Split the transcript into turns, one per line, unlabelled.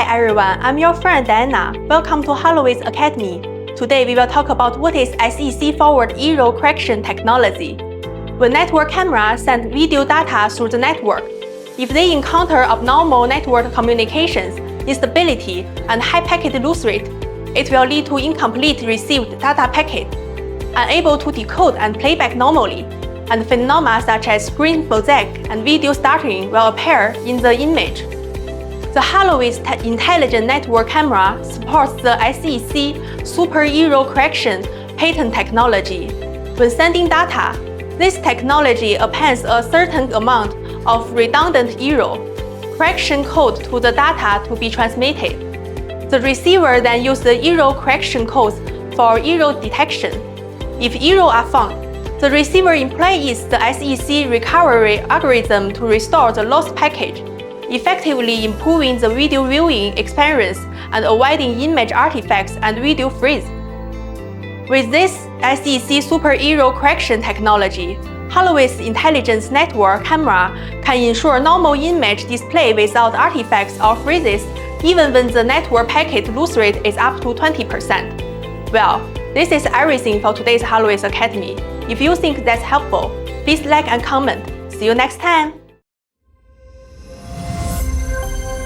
Hi everyone, I'm your friend Diana. Welcome to HOLOWITS Academy. Today we will talk about what is SEC forward error correction technology. When network cameras send video data through the network, if they encounter abnormal network communications, instability, and high packet loss rate, it will lead to incomplete received data packet, unable to decode and playback normally, and phenomena such as screen mosaic and video stuttering will appear in the image. The HOLOWITS intelligent network camera supports the SEC super error correction patent technology. When sending data, this technology appends a certain amount of redundant error correction code to the data to be transmitted. The receiver then uses the error correction codes for error detection. If errors are found, the receiver employs the SEC recovery algorithm to restore the lost package, effectively improving the video viewing experience and avoiding image artifacts and video freeze. With this SEC super error correction technology, HOLOWITS intelligence network camera can ensure normal image display without artifacts or freezes, even when the network packet loss rate is up to 20%. Well, this is everything for today's HOLOWITS Academy. If you think that's helpful, please like and comment. See you next time!